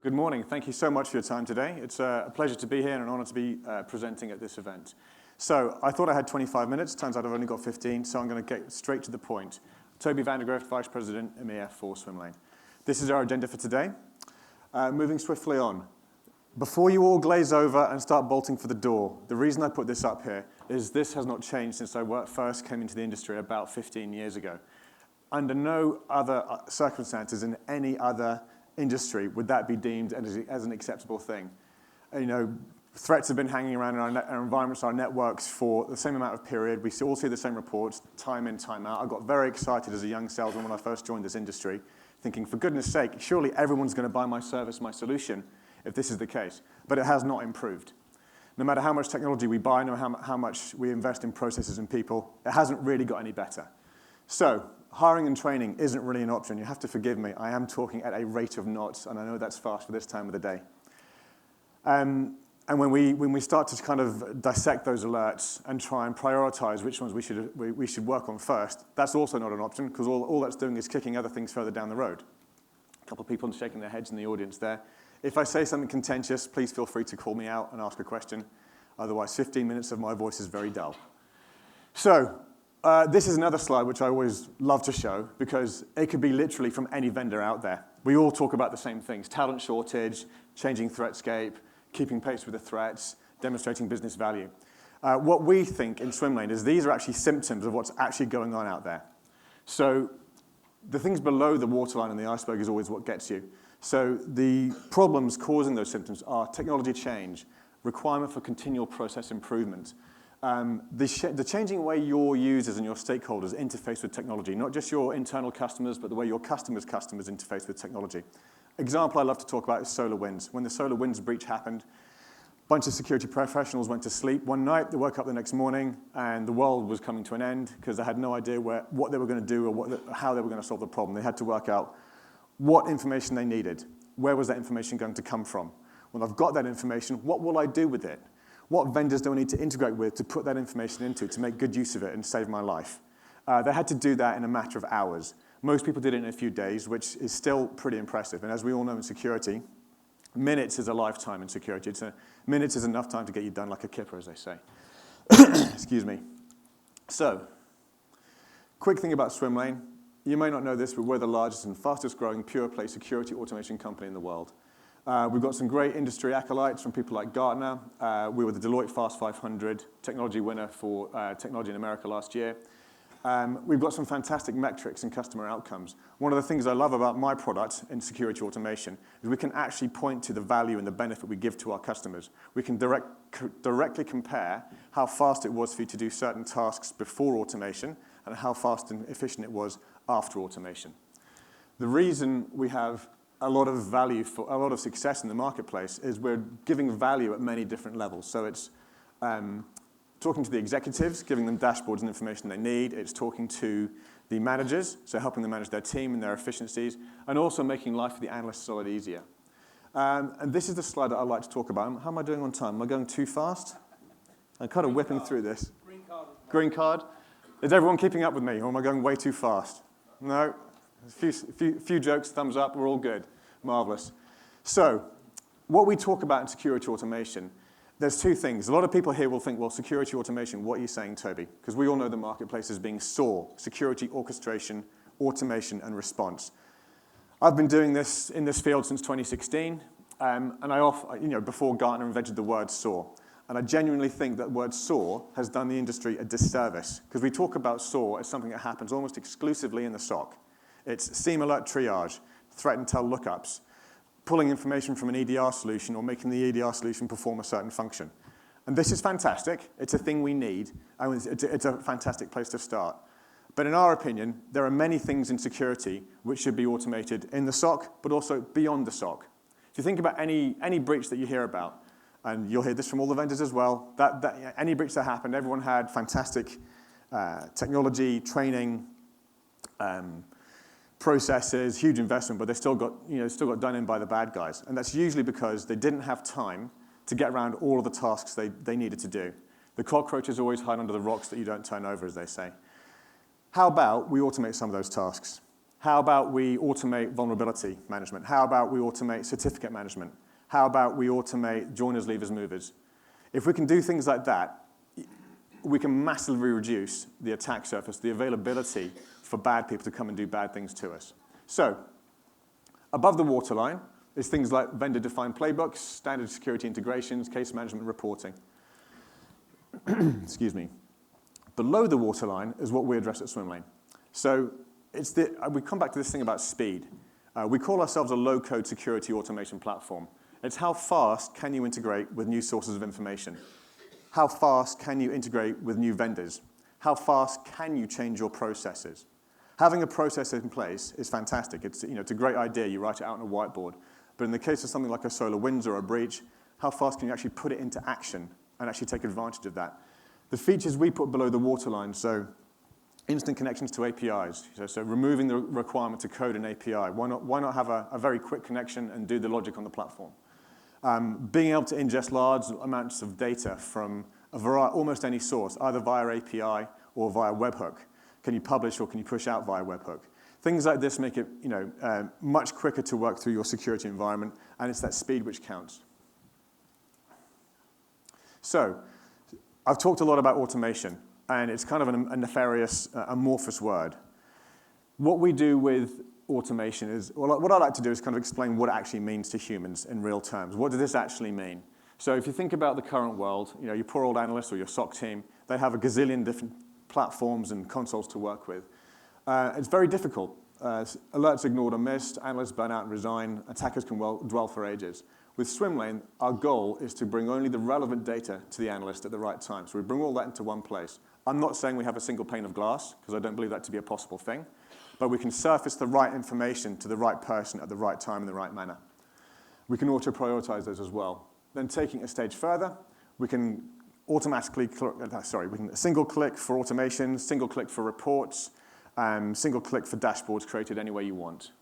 Good morning. Thank you so much for your time today. It's a pleasure to be here and an honor to be presenting at this event. So I thought I had 25 minutes. Turns out I've only got 15, so I'm going to get straight to the point. Toby Grift, Vice President, EMEA for Swimlane. This is our agenda for today. Moving swiftly on. Before you all glaze over and start bolting for the door, the reason I put this up here is this has not changed since I first came into the industry about 15 years ago. Under no other circumstances in any other industry would that be deemed as an acceptable thing. You know, threats have been hanging around in our environments, our networks for the same amount of period. We all see the same reports, time in, time out. I got very excited as a young salesman when I first joined this industry, thinking, for goodness sake, surely everyone's going to buy my service, my solution, if this is the case. But it has not improved. No matter how much technology we buy, no matter how much we invest in processes and people, it hasn't really got any better. So hiring and training isn't really an option. You have to forgive me. I am talking at a rate of knots, and I know that's fast for this time of the day. And when we start to kind of dissect those alerts and try and prioritize which ones we should work on first, that's also not an option, because all that's doing is kicking other things further down the road. A couple of people shaking their heads in the audience there. If I say something contentious, please feel free to call me out and ask a question. Otherwise, 15 minutes of my voice is very dull. So this is another slide which I always love to show, because it could be literally from any vendor out there. We all talk about the same things: talent shortage, changing threatscape, keeping pace with the threats, demonstrating business value. What we think in Swimlane is these are actually symptoms of what's actually going on out there. So the things below the waterline and the iceberg is always what gets you. So the problems causing those symptoms are technology change, requirement for continual process improvement, the changing way your users and your stakeholders interface with technology, not just your internal customers, but the way your customers' customers interface with technology. Example I love to talk about is SolarWinds. When the SolarWinds breach happened, a bunch of security professionals went to sleep one night. They woke up the next morning, and the world was coming to an end because they had no idea what they were going to do or how they were going to solve the problem. They had to work out what information they needed. Where was that information going to come from? When I've got that information, what will I do with it? What vendors do I need to integrate with to put that information into to make good use of it and save my life? They had to do that in a matter of hours. Most people did it in a few days, which is still pretty impressive. And as we all know in security, minutes is a lifetime in security. Minutes is enough time to get you done like a kipper, as they say. Excuse me. So, quick thing about Swimlane. You may not know this, but we're the largest and fastest growing pure-play security automation company in the world. We've got some great industry acolytes from people like Gartner. We were the Deloitte Fast 500 technology winner for Technology in America last year. We've got some fantastic metrics and customer outcomes. One of the things I love about my product in security automation is we can actually point to the value and the benefit we give to our customers. We can directly compare how fast it was for you to do certain tasks before automation and how fast and efficient it was after automation. The reason we have a lot of success in the marketplace is we're giving value at many different levels. So it's talking to the executives, giving them dashboards and information they need. It's talking to the managers, so helping them manage their team and their efficiencies, and also making life for the analysts a lot easier. And this is the slide that I like to talk about. How am I doing on time? Am I going too fast? I'm kind of whipping through this. Green card. Green card? Is everyone keeping up with me, or am I going way too fast? No? A few jokes, thumbs up, we're all good. Marvelous. So, what we talk about in security automation, there's two things. A lot of people here will think, well, security automation, what are you saying, Toby? Because we all know the marketplace as being SOAR, security orchestration, automation, and response. I've been doing this in this field since 2016, and before Gartner invented the word SOAR. And I genuinely think that word SOAR has done the industry a disservice, because we talk about SOAR as something that happens almost exclusively in the SOC. It's SIEM alert triage, threat intel lookups, pulling information from an EDR solution or making the EDR solution perform a certain function. And this is fantastic. It's a thing we need, and it's a fantastic place to start. But in our opinion, there are many things in security which should be automated in the SOC, but also beyond the SOC. If you think about any breach that you hear about, and you'll hear this from all the vendors as well, any breach that happened, everyone had fantastic technology, training, processes, huge investment, but they still got done in by the bad guys. And that's usually because they didn't have time to get around all of the tasks they needed to do. The cockroaches always hide under the rocks that you don't turn over, as they say. How about we automate some of those tasks? How about we automate vulnerability management? How about we automate certificate management? How about we automate joiners, leavers, movers? If we can do things like that, we can massively reduce the attack surface, the availability for bad people to come and do bad things to us. So, above the waterline is things like vendor-defined playbooks, standard security integrations, case management reporting. Excuse me. Below the waterline is what we address at Swimlane. So we come back to this thing about speed. We call ourselves a low-code security automation platform. It's how fast can you integrate with new sources of information? How fast can you integrate with new vendors? How fast can you change your processes? Having a process in place is fantastic. It's a great idea. You write it out on a whiteboard. But in the case of something like a SolarWinds or a breach, how fast can you actually put it into action and actually take advantage of that? The features we put below the waterline, so instant connections to APIs, so removing the requirement to code an API. Why not have a very quick connection and do the logic on the platform? Being able to ingest large amounts of data from almost any source, either via API or via webhook. Can you publish or can you push out via webhook? Things like this make it much quicker to work through your security environment, and it's that speed which counts. So, I've talked a lot about automation, and it's kind of a nefarious, amorphous word. What we do with automation is, well, what I like to do is kind of explain what it actually means to humans in real terms. What does this actually mean? So if you think about the current world, your poor old analyst or your SOC team, they have a gazillion different platforms and consoles to work with. It's very difficult. Alerts ignored or missed, analysts burn out and resign, attackers can dwell for ages. With Swimlane, our goal is to bring only the relevant data to the analyst at the right time. So we bring all that into one place. I'm not saying we have a single pane of glass, because I don't believe that to be a possible thing. But we can surface the right information to the right person at the right time in the right manner. We can auto-prioritize those as well. Then taking it a stage further, we can single click for automation, single click for reports, single click for dashboards created any way you want.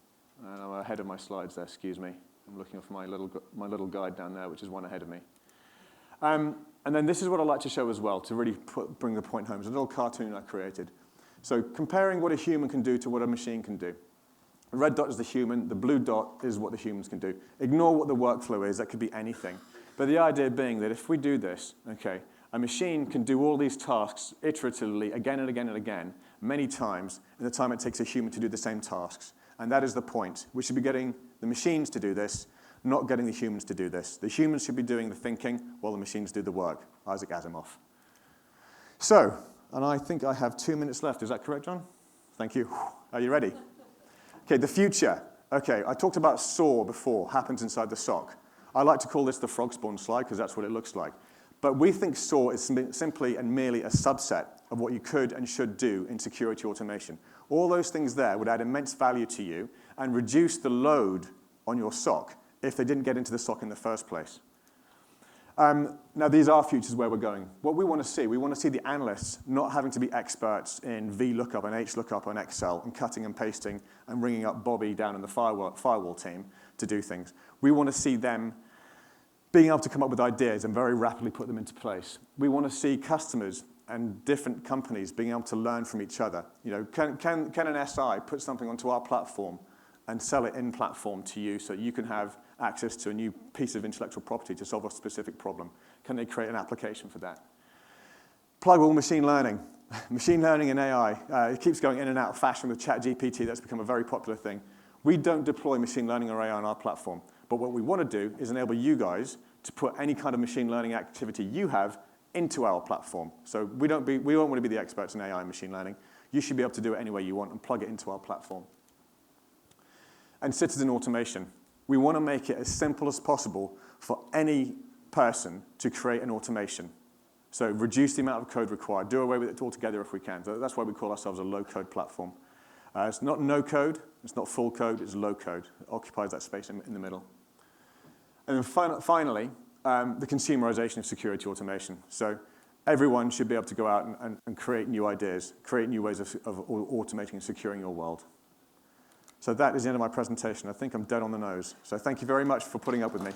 And I'm ahead of my slides there, excuse me. I'm looking for my little guide down there, which is one ahead of me. And then this is what I like to show as well, to really bring the point home. It's a little cartoon I created. So comparing what a human can do to what a machine can do. The red dot is the human. The blue dot is what the humans can do. Ignore what the workflow is. That could be anything. But the idea being that if we do this, okay, a machine can do all these tasks iteratively again and again and again, many times, in the time it takes a human to do the same tasks. And that is the point. We should be getting the machines to do this, not getting the humans to do this. The humans should be doing the thinking while the machines do the work. Isaac Asimov. So, and I think I have 2 minutes left. Is that correct, John? Thank you. Are you ready? Okay, the future. Okay, I talked about SOAR before, happens inside the SOC. I like to call this the frog spawn slide because that's what it looks like. But we think SOAR is simply and merely a subset of what you could and should do in security automation. All those things there would add immense value to you and reduce the load on your SOC if they didn't get into the SOC in the first place. Now, these are futures where we're going. What we want to see the analysts not having to be experts in VLOOKUP and HLOOKUP on Excel and cutting and pasting and ringing up Bobby down in the firewall team to do things. We want to see them being able to come up with ideas and very rapidly put them into place. We want to see customers and different companies being able to learn from each other. Can an SI put something onto our platform and sell it in platform to you so you can have access to a new piece of intellectual property to solve a specific problem? Can they create an application for that? Pluggable machine learning. Machine learning and AI, it keeps going in and out of fashion with ChatGPT. That's become a very popular thing. We don't deploy machine learning or AI on our platform. But what we want to do is enable you guys to put any kind of machine learning activity you have into our platform. So we don't want to be the experts in AI and machine learning. You should be able to do it any way you want and plug it into our platform. And citizen automation. We want to make it as simple as possible for any person to create an automation. So reduce the amount of code required. Do away with it altogether if we can. So that's why we call ourselves a low-code platform. It's not no code. It's not full code. It's low code. It occupies that space in the middle. And then finally, the consumerization of security automation. So everyone should be able to go out and create new ideas, create new ways of automating and securing your world. So that is the end of my presentation. I think I'm dead on the nose. So thank you very much for putting up with me.